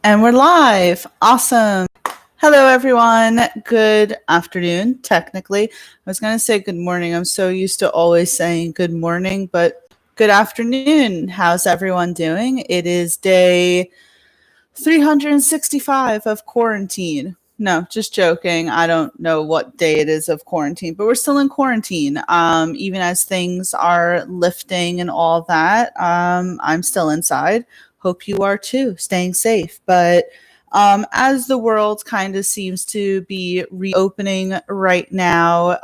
And we're live. Awesome. Hello, everyone. Good afternoon, technically. I was going to say good morning. I'm so used to always saying good morning, but good afternoon. How's everyone doing? It is day 365 of quarantine. No, just joking. I don't know what day it is of quarantine, but we're still in quarantine. Even as things are lifting and all that, I'm still inside. Hope you are too, staying safe. But as the world kind of seems to be reopening right now,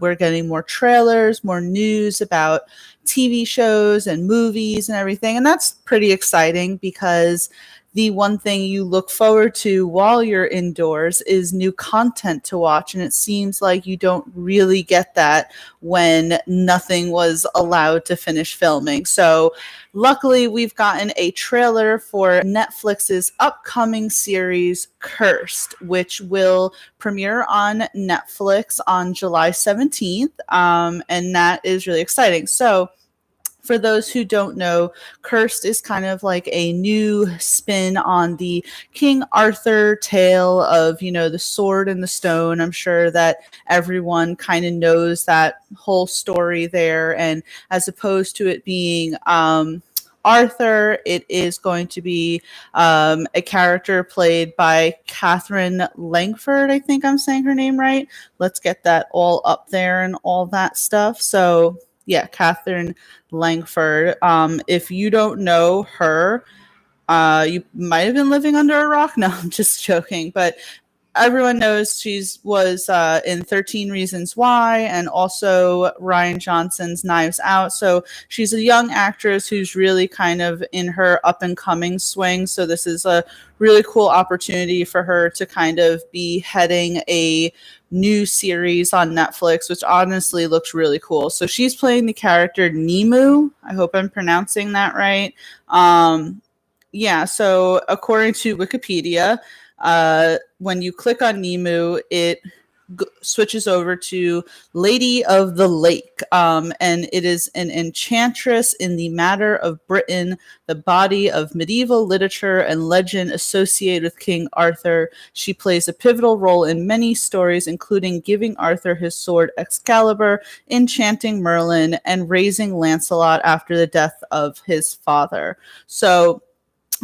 we're getting more trailers, more news about TV shows and movies and everything. And that's pretty exciting because the one thing you look forward to while you're indoors is new content to watch. And it seems like you don't really get that when nothing was allowed to finish filming. So luckily, we've gotten a trailer for Netflix's upcoming series, Cursed, which will premiere on Netflix on July 17th. And that is really exciting. So, for those who don't know, Cursed is kind of like a new spin on the King Arthur tale of, the sword and the stone. I'm sure that everyone kind of knows that whole story there. And as opposed to it being Arthur, it is going to be a character played by Katherine Langford. I think I'm saying her name right. Let's get that all up there and all that stuff. So, yeah, Katherine Langford. If you don't know her, you might have been living under a rock. No, I'm just joking. But everyone knows she's was in 13 Reasons Why and also Ryan Johnson's Knives Out. So she's a young actress who's really kind of in her up and coming swing. So this is a really cool opportunity for her to kind of be heading a new series on Netflix, which honestly looks really cool. So she's playing the character Nemu. I hope I'm pronouncing that right. Yeah, so according to Wikipedia, when you click on Nemu, it switches over to Lady of the Lake, and it is an enchantress in the matter of Britain, the body of medieval literature and legend associated with King Arthur. She plays a pivotal role in many stories, including giving Arthur his sword Excalibur, enchanting Merlin, and raising Lancelot after the death of his father. So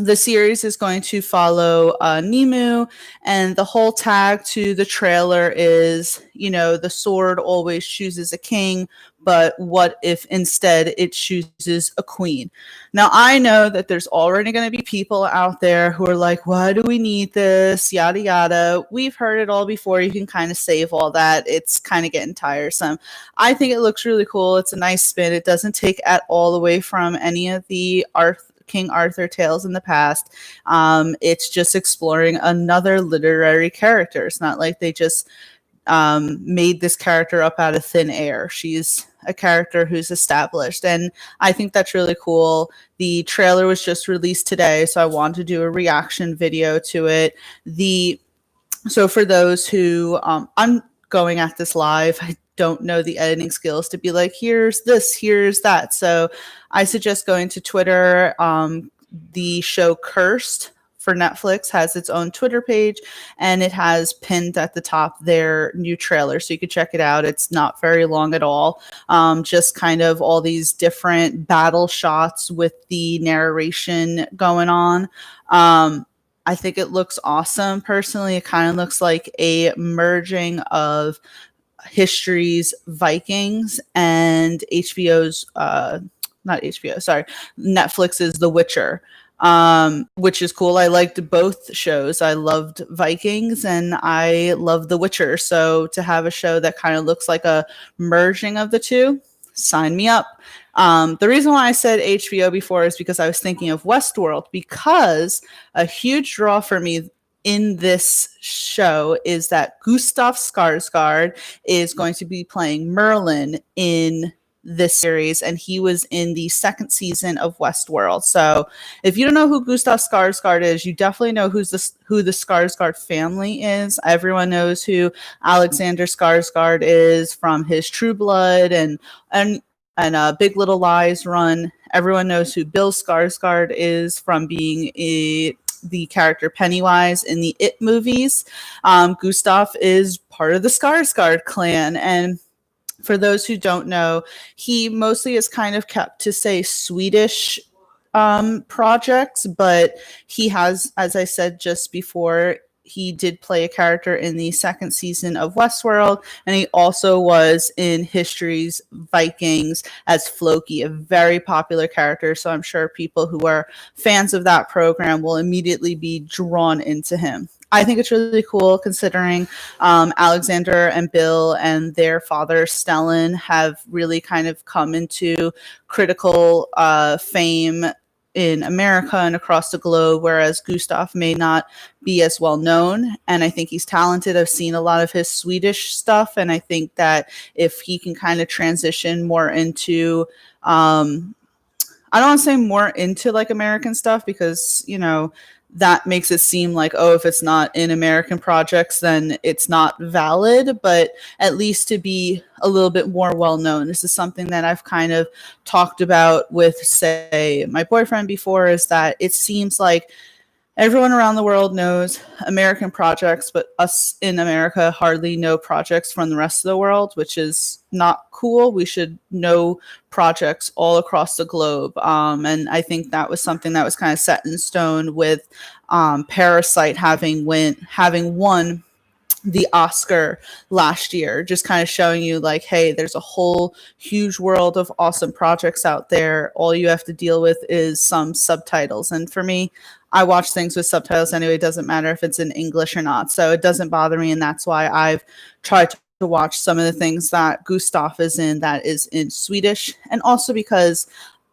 the series is going to follow Nemu, and the whole tag to the trailer is, the sword always chooses a king, but what if instead it chooses a queen? Now, I know that there's already going to be people out there who are like, why do we need this? Yada, yada. We've heard it all before. You can kind of save all that. It's kind of getting tiresome. I think it looks really cool. It's a nice spin. It doesn't take at all away from any of the King Arthur tales in the past. It's just exploring another literary character. It's not like they just made this character up out of thin air. She's a character who's established, and I think that's really cool. The trailer was just released today, so I wanted to do a reaction video to it. So for those who I'm going at this live, I don't know the editing skills to be like, here's this, here's that. So I suggest going to Twitter. The show Cursed for Netflix has its own Twitter page, and it has pinned at the top their new trailer. So you can check it out. It's not very long at all. Just kind of all these different battle shots with the narration going on. I think it looks awesome. Personally, it kind of looks like a merging of history's Vikings and HBO's not HBO, sorry, Netflix's The Witcher, which is cool. I liked both shows. I loved Vikings and I loved The Witcher. So to have a show that kind of looks like a merging of the two, sign me up. The reason why I said HBO before is because I was thinking of Westworld, because a huge draw for me in this show is that Gustav Skarsgård is going to be playing Merlin in this series, and he was in the second season of Westworld. So if you don't know who Gustav Skarsgård is, you definitely know who the Skarsgård family is. Everyone knows who Alexander Skarsgård is from his True Blood and Big Little Lies run. Everyone knows who Bill Skarsgård is from being the character Pennywise in the It movies. Gustav is part of the Skarsgård clan, and for those who don't know, he mostly is kind of kept to say Swedish projects, but he has, as I said just before, he did play a character in the second season of Westworld, and he also was in History's Vikings as Floki, a very popular character. So I'm sure people who are fans of that program will immediately be drawn into him. I think it's really cool considering Alexander and Bill and their father Stellan have really kind of come into critical fame in America and across the globe, whereas Gustav may not be as well known. And I think he's talented. I've seen a lot of his Swedish stuff, and I think that if he can kind of transition more into I don't want to say more into like American stuff, because, you know, that makes it seem like, oh, if it's not in American projects, then it's not valid. But at least to be a little bit more well known. This is something that I've kind of talked about with, say, my boyfriend before, is that it seems like everyone around the world knows American projects, but us in America hardly know projects from the rest of the world, which is not cool. We should know projects all across the globe. And I think that was something that was kind of set in stone with Parasite having won the Oscar last year, just kind of showing you like, hey, there's a whole huge world of awesome projects out there. All you have to deal with is some subtitles. And for me, I watch things with subtitles anyway. It doesn't matter if it's in English or not. So it doesn't bother me. And that's why I've tried to watch some of the things that Gustav is in that is in Swedish. And also because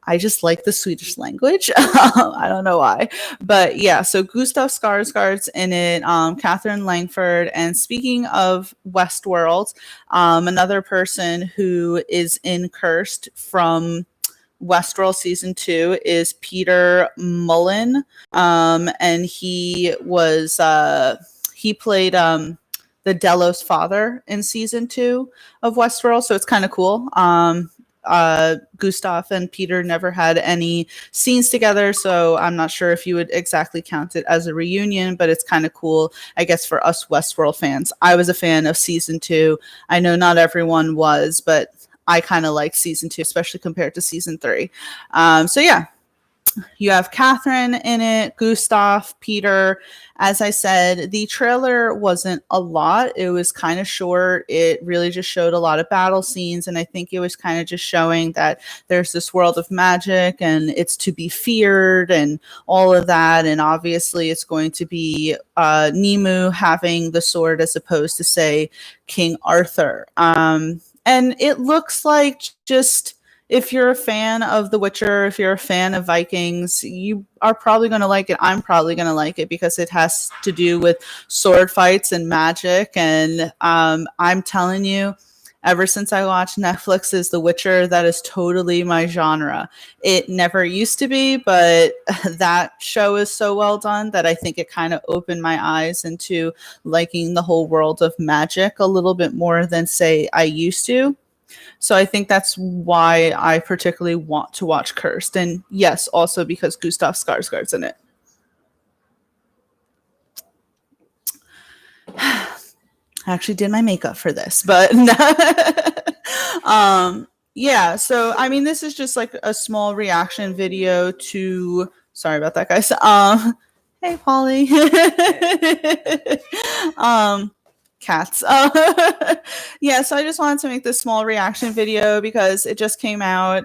I just like the Swedish language. I don't know why. But yeah, so Gustav Skarsgård's in it, Katherine Langford. And speaking of Westworld, another person who is in Cursed from Westworld season 2 is Peter Mullen. And he played the Delos father in season 2 of Westworld. So it's kind of cool. Gustav and Peter never had any scenes together, so I'm not sure if you would exactly count it as a reunion, but it's kind of cool, I guess, for us Westworld fans. I was a fan of season 2. I know not everyone was, but I kind of like season 2, especially compared to season 3. So yeah, you have Katherine in it, Gustav, Peter. As I said, the trailer wasn't a lot. It was kind of short. It really just showed a lot of battle scenes. And I think it was kind of just showing that there's this world of magic and it's to be feared and all of that. And obviously it's going to be Nemu having the sword as opposed to, say, King Arthur. And it looks like just... if you're a fan of The Witcher, if you're a fan of Vikings, you are probably going to like it. I'm probably going to like it because it has to do with sword fights and magic. And I'm telling you, ever since I watched Netflix's The Witcher, that is totally my genre. It never used to be, but that show is so well done that I think it kind of opened my eyes into liking the whole world of magic a little bit more than, say, I used to. So I think that's why I particularly want to watch Cursed. And yes, also because Gustav Skarsgård's in it. I actually did my makeup for this, but yeah. So, I mean, this is just like a small reaction video to, sorry about that, guys. Hey, Polly. Cats. Yeah, so I just wanted to make this small reaction video because it just came out.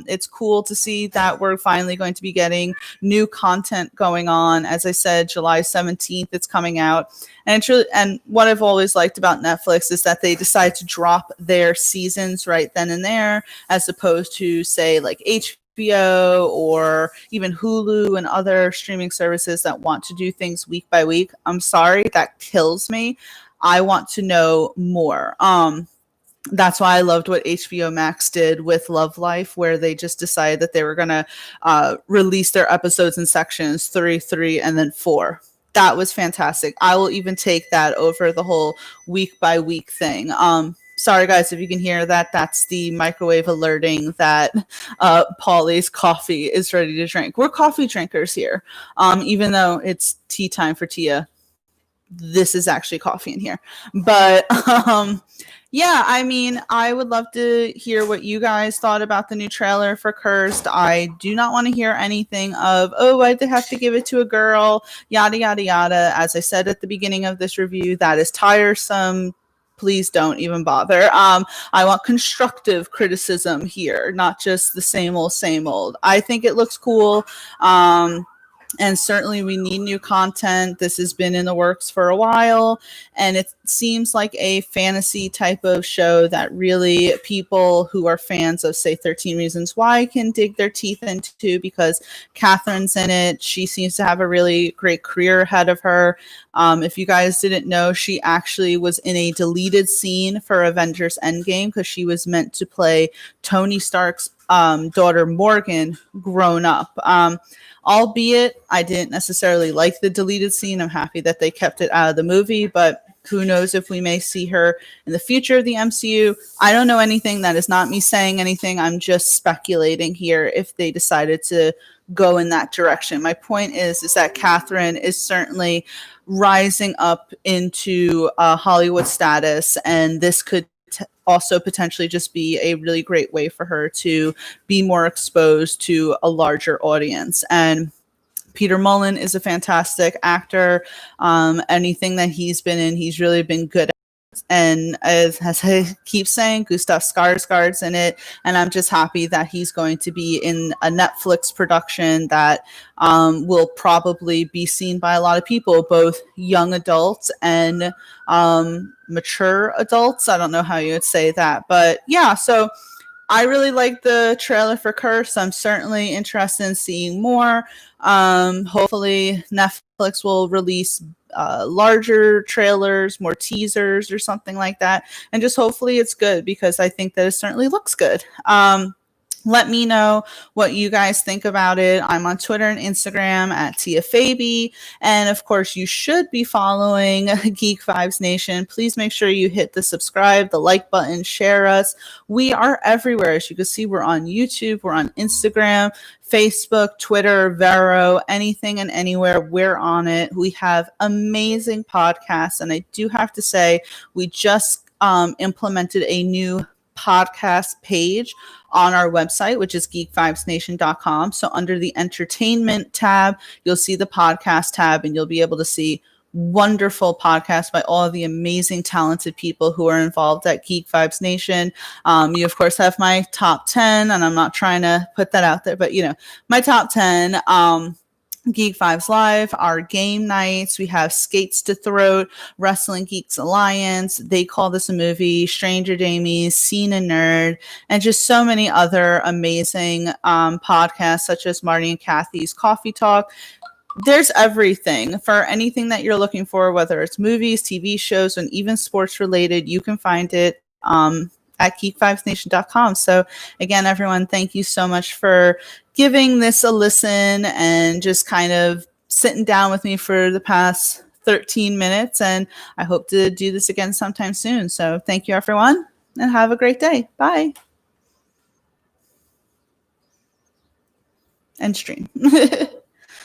It's cool to see that we're finally going to be getting new content going on. As I said, July 17th, it's coming out. And it's really, and what I've always liked about Netflix is that they decide to drop their seasons right then and there, as opposed to, say, like HBO or even Hulu and other streaming services that want to do things week by week. I'm sorry, that kills me. I want to know more. That's why I loved what HBO Max did with Love Life, where they just decided that they were going to release their episodes in sections 3, and then 4. That was fantastic. I will even take that over the whole week by week thing. Sorry, guys, if you can hear that, that's the microwave alerting that Polly's coffee is ready to drink. We're coffee drinkers here. Even though it's tea time for Tia, this is actually coffee in here. But yeah, I mean, I would love to hear what you guys thought about the new trailer for Cursed. I do not want to hear anything of, oh, I'd have to give it to a girl, yada, yada, yada. As I said at the beginning of this review, that is tiresome. Please don't even bother. I want constructive criticism here, not just the same old, same old. I think it looks cool. And certainly we need new content. This has been in the works for a while, and it seems like a fantasy type of show that really people who are fans of, say, 13 Reasons Why can dig their teeth into, because Catherine's in it. She seems to have a really great career ahead of her. If you guys didn't know, she actually was in a deleted scene for Avengers Endgame because she was meant to play Tony Stark's daughter Morgan grown up. Albeit I didn't necessarily like the deleted scene. I'm happy that they kept it out of the movie, but who knows if we may see her in the future of the MCU. I don't know anything. That is not me saying anything. I'm just speculating here if they decided to go in that direction. My point is that Katherine is certainly rising up into Hollywood status, and this could also potentially just be a really great way for her to be more exposed to a larger audience. And Peter Mullen is a fantastic actor. Anything that he's been in, he's really been good at. And as I keep saying, Gustav Skarsgård's in it, and I'm just happy that he's going to be in a Netflix production that will probably be seen by a lot of people, both young adults and mature adults. I don't know how you would say that, but yeah, so I really like the trailer for Curse. I'm certainly interested in seeing more. Hopefully Netflix will release larger trailers, more teasers or something like that. And just hopefully it's good, because I think that it certainly looks good. Let me know what you guys think about it. I'm on Twitter and Instagram at TiaFabi. And of course, you should be following Geek Vibes Nation. Please make sure you hit the subscribe, the like button, share us. We are everywhere. As you can see, we're on YouTube, we're on Instagram, Facebook, Twitter, Vero, anything and anywhere. We're on it. We have amazing podcasts. And I do have to say, we just implemented a new podcast page on our website, which is geekvibesnation.com. So under the entertainment tab, you'll see the podcast tab, and you'll be able to see wonderful podcasts by all of the amazing, talented people who are involved at Geek Vibes Nation. You, of course, have my top 10, and I'm not trying to put that out there, but, you know, my top 10. Geek Vibes Live, our game nights. We have Skates to Throat, Wrestling Geeks Alliance, They Call This a Movie, Stranger Damies, Scene and Nerd, and just so many other amazing podcasts, such as Marty and Kathy's Coffee Talk. There's everything. For anything that you're looking for, whether it's movies, TV shows, and even sports related, you can find it at geekvibesnation.com. So again, everyone, thank you so much for giving this a listen and just kind of sitting down with me for the past 13 minutes. And I hope to do this again sometime soon. So thank you, everyone, and have a great day. Bye. And stream.